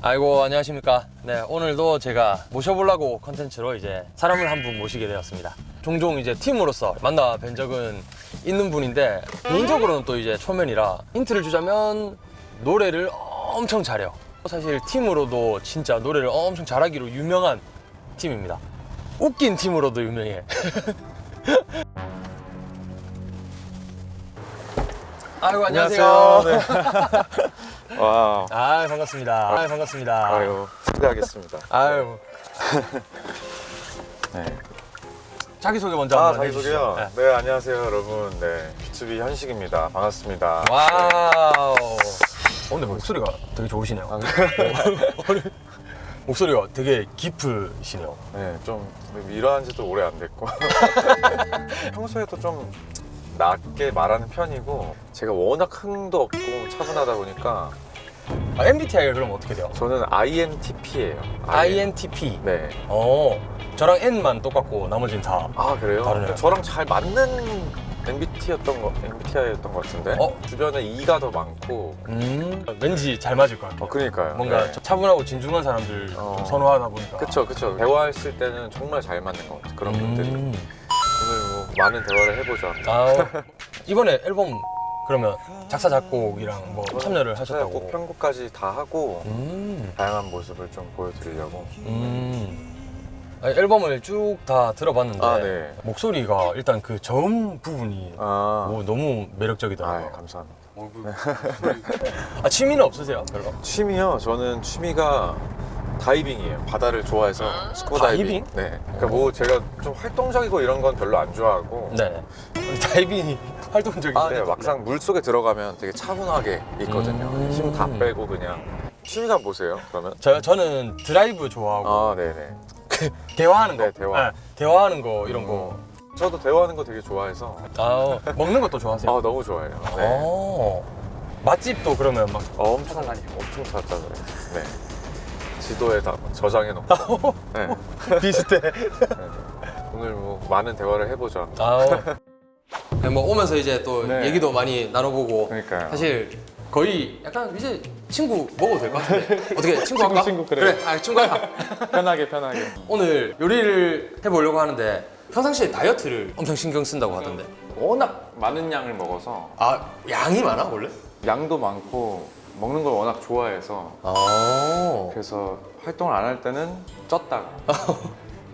아이고 안녕하십니까. 네, 오늘도 제가 모셔보려고 컨텐츠로 이제 사람을 한 분 모시게 되었습니다. 종종 이제 팀으로서 만나 뵌 적은 있는 분인데 개인적으로는 또 이제 초면이라 힌트를 주자면 노래를 엄청 잘해요. 사실 팀으로도 진짜 노래를 엄청 잘하기로 유명한 팀입니다. 웃긴 팀으로도 유명해. 아이고 안녕하세요. 네. 와. 아 반갑습니다. 아 반갑습니다. 아유, 기대하겠습니다. 아유. 네. 자기소개 먼저 한번 자기소개요? 해주시죠. 네, 안녕하세요, 여러분. 네, B2B 현식입니다. 반갑습니다. 와우. 근데 목소리가 되게 좋으시네요. 목소리가 되게 깊으시네요. 네, 좀 일어난 지도 오래 안 됐고. 평소에도 좀 낮게 말하는 편이고, 제가 워낙 흥도 없고 차분하다 보니까. MBTI가 그럼 어떻게 돼요? 저는 INTP예요. INTP. 네. 저랑 N만 똑같고 나머지는 다. 아, 그래요? 다르네요. 저랑 잘 맞는 MBTI였던 것 같은데. 주변에 E가 더 많고. 왠지 잘 맞을 것 같아요. 그러니까요. 뭔가 네. 차분하고 진중한 사람들 좀 선호하다 보니까. 그쵸. 대화했을 때는 정말 잘 맞는 것 같아요. 그런 분들이. 오늘 뭐 많은 대화를 해보자. 이번에 앨범 그러면 작사 작곡이랑 뭐 참여를 하셨다고. 곡 편곡까지 다 하고 다양한 모습을 좀 보여드리려고. 아니, 앨범을 쭉 다 들어봤는데 네. 목소리가 일단 그 저음 부분이 너무 매력적이더라고요. 감사합니다. 취미는 없으세요? 별로? 취미요? 저는 취미가 다이빙이에요. 바다를 좋아해서 스쿠버 다이빙? 네. 그러니까 뭐 제가 좀 활동적이고 이런 건 별로 안 좋아하고. 네. 다이빙이 활동적인데. 네, 막상 물 속에 들어가면 되게 차분하게 있거든요. 힘 다 빼고 그냥. 취미가 뭐세요? 그러면? 저는 드라이브 좋아하고. 네네. 대화하는 거. 네, 대화. 네, 대화하는 거 이런 거. 저도 대화하는 거 되게 좋아해서. 먹는 것도 좋아하세요? 너무 좋아해요. 네. 맛집도 그러면 막 엄청 찾아다녀요. 네. 지도에 다 저장해 놓고. 네. 비슷해. 네. 오늘 뭐 많은 대화를 해보자. 뭐 오면서 이제 또 네. 얘기도 많이 나눠보고. 그러니까요. 사실 거의 약간 이제 친구 먹어도 될 것 같은데. 어떻게 친구 할까? 친구, 그래. 친구 할까? 편하게. 오늘 요리를 해보려고 하는데 평상시에 다이어트를 엄청 신경 쓴다고 하던데. 워낙 많은 양을 먹어서. 양이 많아 원래? 양도 많고 먹는 걸 워낙 좋아해서. 그래서 활동을 안 할 때는 쪘다가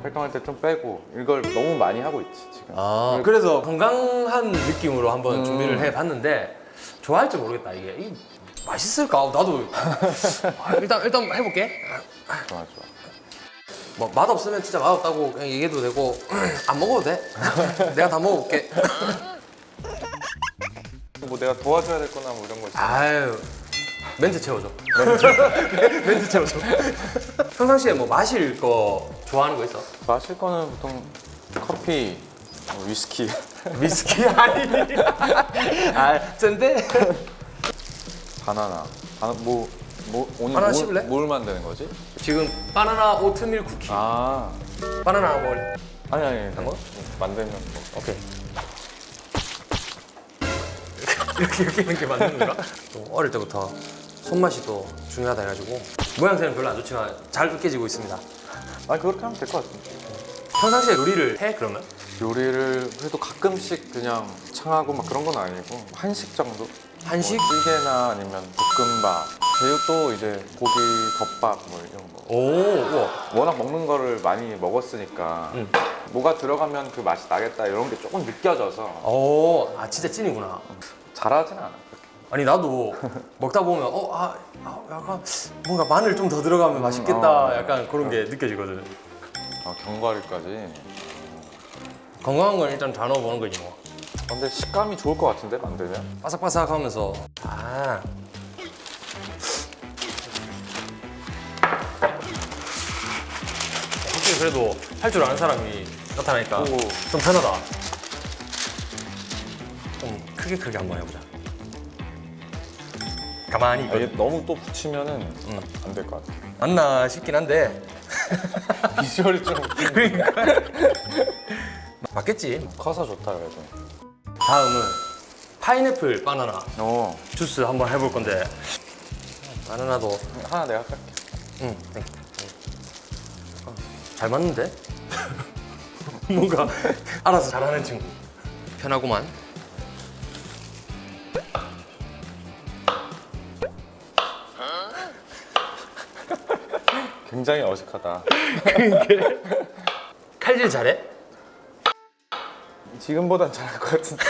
활동할 때 좀 빼고 이걸 너무 많이 하고 있지 지금. 그래서 건강한 느낌으로 한번 준비를 해봤는데 좋아할지 모르겠다. 이게 맛있을까? 나도 일단 해볼게. 좋아. 뭐 맛없으면 진짜 맛없다고 그냥 얘기해도 되고 안 먹어도 돼. 내가 다 먹어볼게. 뭐 내가 도와줘야 될 거나 뭐 이런 거 있어. 아유, 멘트 채워줘. 멘트 채워줘. 평상시에 뭐 마실 거 좋아하는 거 있어? 마실 거는 보통 커피, 위스키. 위스키 아니. 짠데? 바나나. 오늘 바나나 씹을래? 뭘 만드는 거지? 지금 바나나 오트밀 쿠키. 바나나 뭐 아니. 만들면 오케이. 이렇게 만드는 건가? 또 어릴 때부터 손맛이 또 중요하다 해가지고 모양새는 별로 안 좋지만 잘 으깨지고 있습니다. 그렇게 하면 될 것 같은데. 평상시에 요리를 해 그러면? 요리를 그래도 가끔씩 그냥 창하고 막 그런 건 아니고 한식 정도? 한식? 뭐 찌개나 아니면 볶음밥, 제육도 이제 고기 덮밥 뭐 이런 거. 우와. 워낙 먹는 거를 많이 먹었으니까 뭐가 들어가면 그 맛이 나겠다 이런 게 조금 느껴져서. 진짜 찐이구나. 잘하진 않아. 아니 나도 먹다 보면 약간 뭔가 마늘 좀 더 들어가면 맛있겠다 약간 그런 게 느껴지거든. 견과류까지. 건강한 건 일단 다 넣어보는 거지 뭐. 근데 식감이 좋을 것 같은데 만들면? 바삭바삭하면서. 확실히 그래도 할 줄 아는 사람이 나타나니까 좀 편하다. 좀 크게 한번 해보자. 가만히 이게 너무 또 붙이면은 안 될 것 같아. 맞나 싶긴 한데. 비주얼이 좀. 그러니까. 맞겠지. 커서 좋다 그래도. 다음은 파인애플 바나나 오. 주스 한번 해볼 건데 바나나도 하나 내가 할게. 응. 잘 맞는데? 뭔가 알아서 잘하는 친구. 편하구만. 굉장히 어색하다. 칼질 잘해? 지금보단 잘할 것 같은데.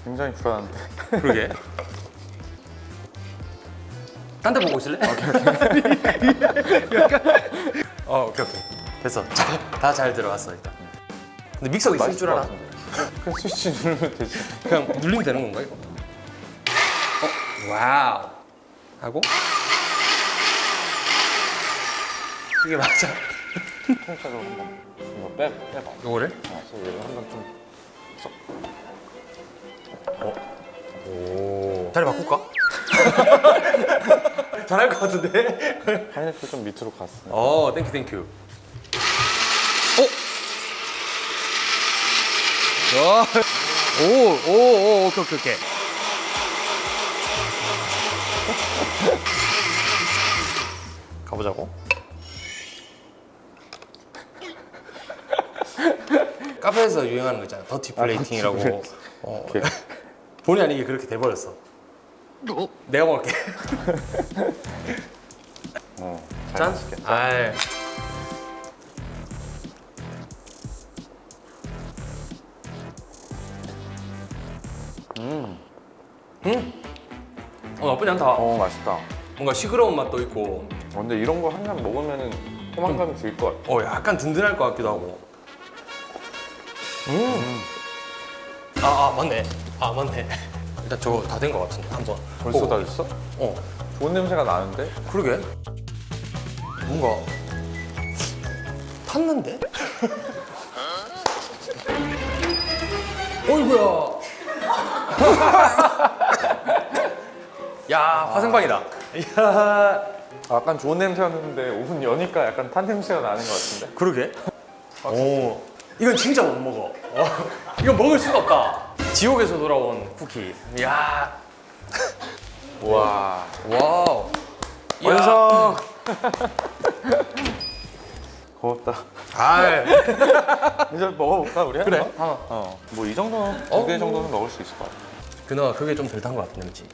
굉장히 불안한데. 그러게. 딴 데 보고 있을래? 오케이. 됐어. 다 잘 들어갔어 일단. 근데 믹서가 있을 줄 알아? 그냥 스위치 누르면 되지. 그냥 눌리면 되는 건가 이거? 와우. 하고 이게 맞아. 통째로 한번 이거 빼봐. 요거를? 그래서 얘를 한번 좀 쏙. 오. 자리 바꿀까? 잘할 것 같은데? 파인애플 좀 밑으로 갔어. 땡큐. 오케이. 가보자고. 카페에서 유행하는 거 있잖아. 더티 플레이팅이라고. 오케이. 본의 아니게 그렇게 돼버렸어. 내가 먹을게. 짠. 아이. 나쁘지 않다. 맛있다. 뭔가 시끄러운 맛도 있고. 근데 이런 거 한 잔 먹으면은 포만감이 들 것 같아. 약간 든든할 것 같기도 하고. 맞네. 일단 저거 다 된 것 같은데 한번. 벌써 다 됐어? 좋은 냄새가 나는데? 그러게. 뭔가 탔는데? 어이구야. 야, 화생방이다. 이야. 약간 좋은 냄새였는데 오븐 여니까 약간 탄 냄새가 나는 것 같은데? 그러게. 이건 진짜 못 먹어. 이건 먹을 수가 없다. 지옥에서 돌아온 쿠키. 이야. 와. 와우. 완성. 고맙다. 이제 먹어볼까 우리? 그래. 뭐 이 정도는 2개 정도는 먹을 수 있을 것 같아. 그나마 그게 좀 덜 탄 것 같은데, 그렇지?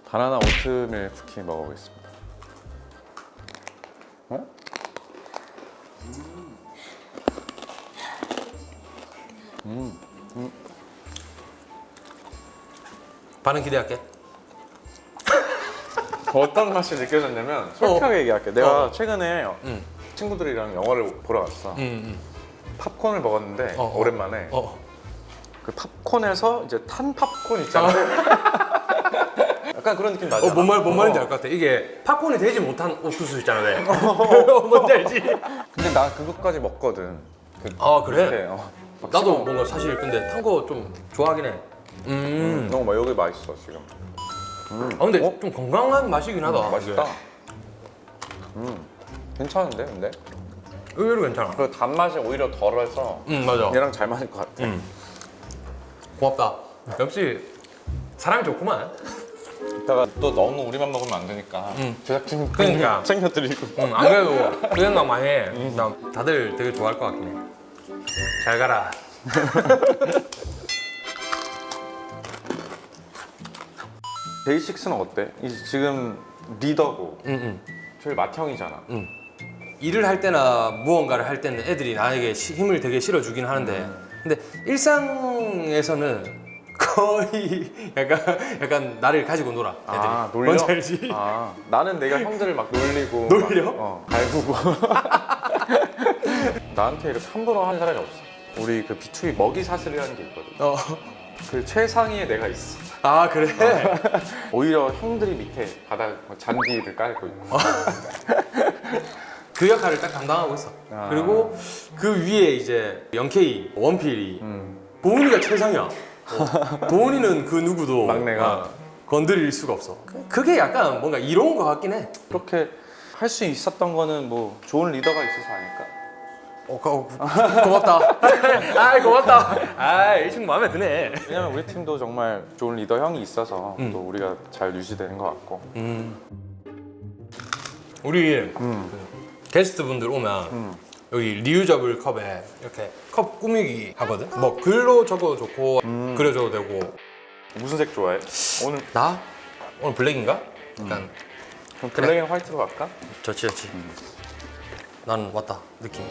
바나나 오트밀 쿠키 먹어보겠습니다. 반응 기대할게. 어떤 맛이 느껴졌냐면 솔직하게 얘기할게. 내가 최근에 친구들이랑 영화를 보러 갔어. 팝콘을 먹었는데 오랜만에 그 팝콘에서 이제 탄 팝콘 있잖아. 약간 그런 느낌 나지 않아? 뭔 말인지 알 것 같아. 이게 팝콘이 되지 못한 옥수수 있잖아, 왜? 뭔지 알지? 근데 나 그것까지 먹거든. 그래? 그래, 나도 뭔가 사실 근데 탄 거 좀 좋아하긴 해. 너무 여기 맛있어 지금. 근데 좀 건강한 맛이긴 하다. 맛있다. 괜찮은데 근데? 의외로 괜찮아. 그리고 단맛이 오히려 덜해서 맞아. 얘랑 잘 맞을 것 같아. 고맙다. 역시 사람이 좋구만. 이따가 또 너무 우리만 먹으면 안 되니까 제작진 그러니까. 챙겨드리고. 안 그래도 그 생각 많이 해. 다들 되게 좋아할 것 같긴 해. 잘 가라. 데이식스는 어때? 지금 리더고 제일 맏형이잖아. 일을 할 때나 무언가를 할 때는 애들이 나에게 힘을 되게 실어주긴 하는데 근데 일상에서는 거의 약간 나를 가지고 놀아 애들이. 놀려? 뭔지 알지? 나는 내가 형들을 막 놀리고 놀려? 갈구고 나한테 이렇게 함부로 하는 사람이 없어. 우리 그 B2B 먹이 사슬이라는 게 있거든. 그 최상위에 내가 있어. 그래? 오히려 형들이 밑에 바닥 잔디를 깔고 있고. 그 역할을 딱 담당하고 있어. 그리고 그 위에 이제 영케이, 원필이 도훈이가 최상이야. 도훈이는 그 누구도 막내가 건드릴 수가 없어. 그게 약간 뭔가 이로운 것 같긴 해. 그렇게 할 수 있었던 거는 뭐 좋은 리더가 있어서 아닐까? 고맙다. 고맙다. 이 친구 마음에 드네. 왜냐면 우리 팀도 정말 좋은 리더 형이 있어서 또 우리가 잘 유지되는 것 같고. 우리 그 게스트분들 오면 여기 리유저블 컵에 이렇게 컵 꾸미기 하거든? 뭐 글로 적어도 좋고 그려줘도 되고. 무슨 색 좋아해? 오늘 나? 오늘 블랙인가? 약간 그럼 블랙 앤 화이트로 갈까? 좋지. 나는 왔다 느낌.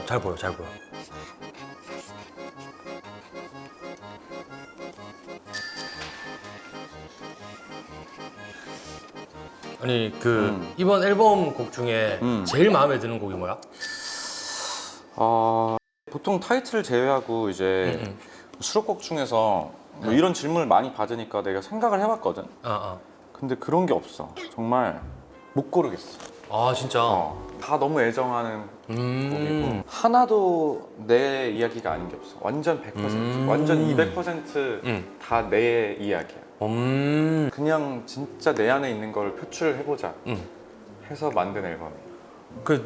잘 보여. 아니 이번 앨범 곡 중에 제일 마음에 드는 곡이 뭐야? 보통 타이틀을 제외하고 이제 수록곡 중에서 뭐 이런 질문을 많이 받으니까 내가 생각을 해봤거든. 근데 그런 게 없어. 정말 못 고르겠어. 진짜? 다 너무 애정하는 곡이고 하나도 내 이야기가 아닌 게 없어. 완전 100% 완전 200%다 내 이야기야. 그냥 진짜 내 안에 있는 걸 표출을 해보자 해서 만든 앨범이야.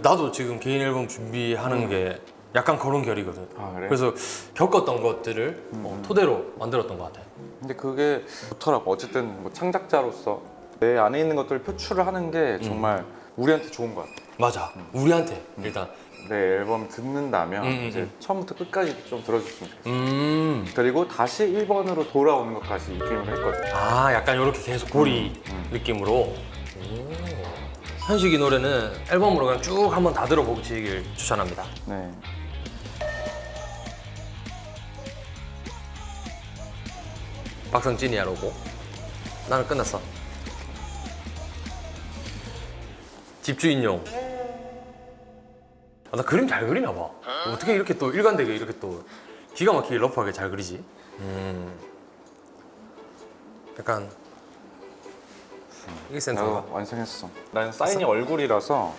나도 지금 개인 앨범 준비하는 게 약간 그런 결이거든. 그래? 그래서 겪었던 것들을 토대로 만들었던 것 같아. 근데 그게 좋더라고. 어쨌든 뭐 창작자로서 내 안에 있는 것들을 표출을 하는 게 정말 우리한테 좋은 것 같아. 맞아. 우리한테 일단 내 앨범 듣는다면 이제 처음부터 끝까지 좀 들어줬으면 좋겠어. 그리고 다시 1번으로 돌아오는 것까지 느낌으로 했거든. 약간 이렇게 계속 고리 느낌으로. 현식이 노래는 앨범으로 그냥 쭉 한번 다 들어보시길 추천합니다. 네. 박성찐이야 로고. 나는 끝났어. 집주인용. 나 그림 잘 그리나 봐. 어떻게 이렇게 또 일관되게 이렇게 또 기가 막히게 러프하게 잘 그리지? 약간 이게 센터인가? 나도 완성했어. 난 사인이 얼굴이라서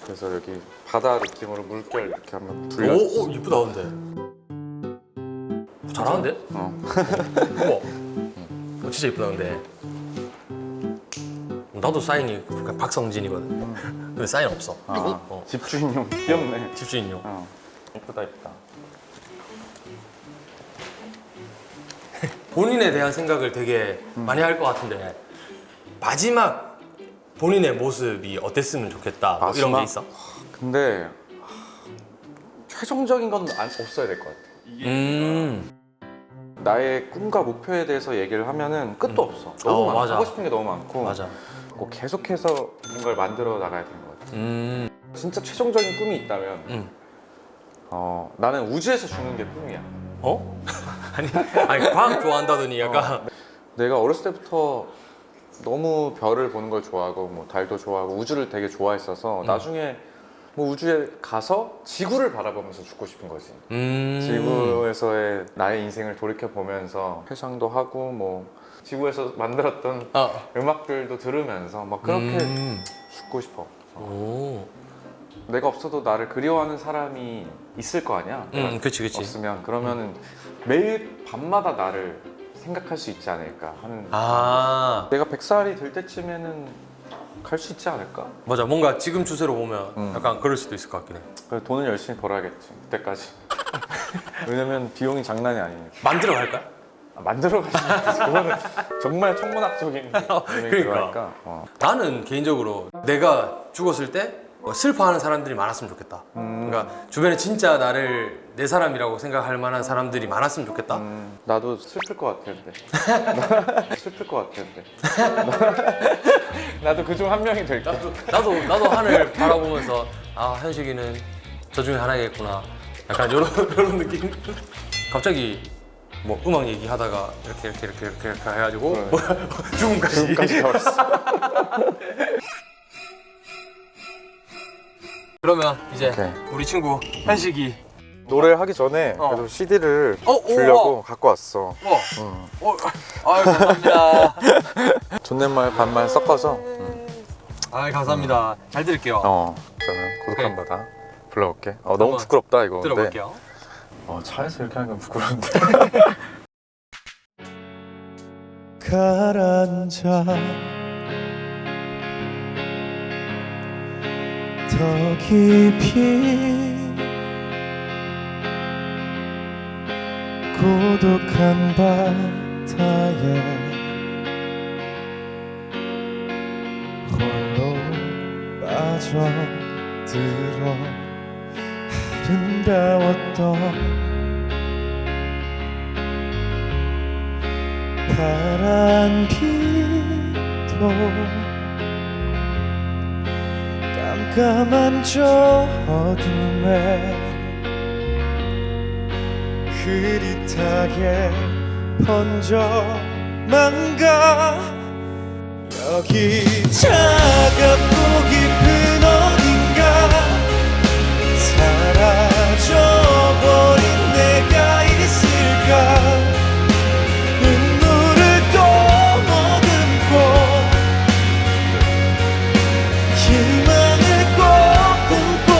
그래서 여기 바다 느낌으로 물결 이렇게 한번 둘러. 오 이쁘다 근데. 잘하는데? 우와. 진짜 이쁘다 근데. 나도 사인이 박성진이거든. 근데 사인 없어. 집주인용 귀엽네. 집주인용. 이쁘다. 본인에 대한 생각을 되게 많이 할 것 같은데 마지막 본인의 모습이 어땠으면 좋겠다 뭐 이런 게 있어? 근데 최종적인 건 없어야 될 것 같아. 나의 꿈과 목표에 대해서 얘기를 하면은 끝도 없어. 너무 많아. 맞아. 하고 싶은 게 너무 많고 맞아. 꼭 계속해서 뭔가를 만들어 나가야 되는 것 같아. 진짜 최종적인 꿈이 있다면 나는 우주에서 죽는 게 꿈이야. 아니 과학 좋아한다더니 약간 내가 어렸을 때부터 너무 별을 보는 걸 좋아하고 뭐 달도 좋아하고 우주를 되게 좋아했어서 나중에 뭐 우주에 가서 지구를 바라보면서 죽고 싶은 거지. 지구에서의 나의 인생을 돌이켜 보면서 회상도 하고 뭐 지구에서 만들었던 음악들도 들으면서 막 그렇게 죽고 싶어. 내가 없어도 나를 그리워하는 사람이 있을 거 아니야. 그치. 없으면 그러면은 매일 밤마다 나를 생각할 수 있지 않을까 하는. 내가 100살이 될 때쯤에는 갈 수 있지 않을까? 맞아. 뭔가 지금 추세로 보면 약간 그럴 수도 있을 것 같긴 해. 그래서 돈을 열심히 벌어야겠지 그때까지. 왜냐면 비용이 장난이 아니니까. 만들어 갈까요? 만들어 가시면 그거는 정말 천문학적인 그러니까. 나는 개인적으로 내가 죽었을 때 슬퍼하는 사람들이 많았으면 좋겠다. 그러니까 주변에 진짜 나를 내 사람이라고 생각할 만한 사람들이 많았으면 좋겠다. 나도 슬플 것 같아 근데. 슬플 것 같아 근데. 나도 그중 한 명이 될게. 나도 하늘 바라보면서 현식이는 저 중에 하나겠구나. 약간 이런 느낌. 갑자기 뭐 음악 얘기하다가 이렇게 해가지고 죽음까지 가버렸어. 그러면 이제 오케이. 우리 친구 현식이 노래 하기 전에 그래도 CD를 주려고 갖고 왔어. 감사합니다. 존댓말 반말 섞어서. 감사합니다. 잘 들을게요. 저는 고독한 바다 불러볼게. 너무 부끄럽다 이거. 들어볼게요. 차에서 이렇게 하는 건 부끄러운데. 가라앉아 더 깊이 고독한 바다에 홀로 빠져들어 아름다웠던 파란 빛도 깜깜한 저 어둠에 흐릿하게 번져만 가 여기 차갑고 깊은 어딘가 사라져버린 내가 있을까 눈물을 또 머금고 희망을 꼭 품고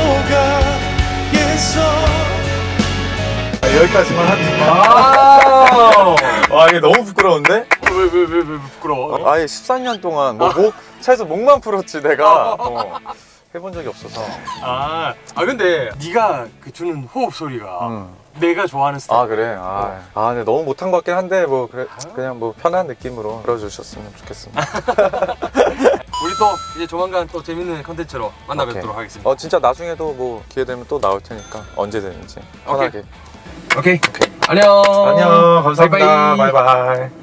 가겠어 여기까지만 하지만. 와 이게 너무 부끄러운데? 왜 부끄러워? 아예 14년 동안 목 차에서 목만 풀었지 내가 해본 적이 없어서. 근데 네가 그 주는 호흡 소리가 내가 좋아하는 스타일. 아 그래? 근데 너무 못한 것 같긴 한데 뭐 그냥 뭐 편한 느낌으로 들어주셨으면 좋겠습니다. 우리 또 이제 조만간 또 재밌는 컨텐츠로 만나 뵙도록 하겠습니다. 진짜 나중에도 뭐 기회 되면 또 나올 테니까 언제든지 편하게. 오케이. 안녕. 안녕. 감사합니다. 바이바이. 바이바이.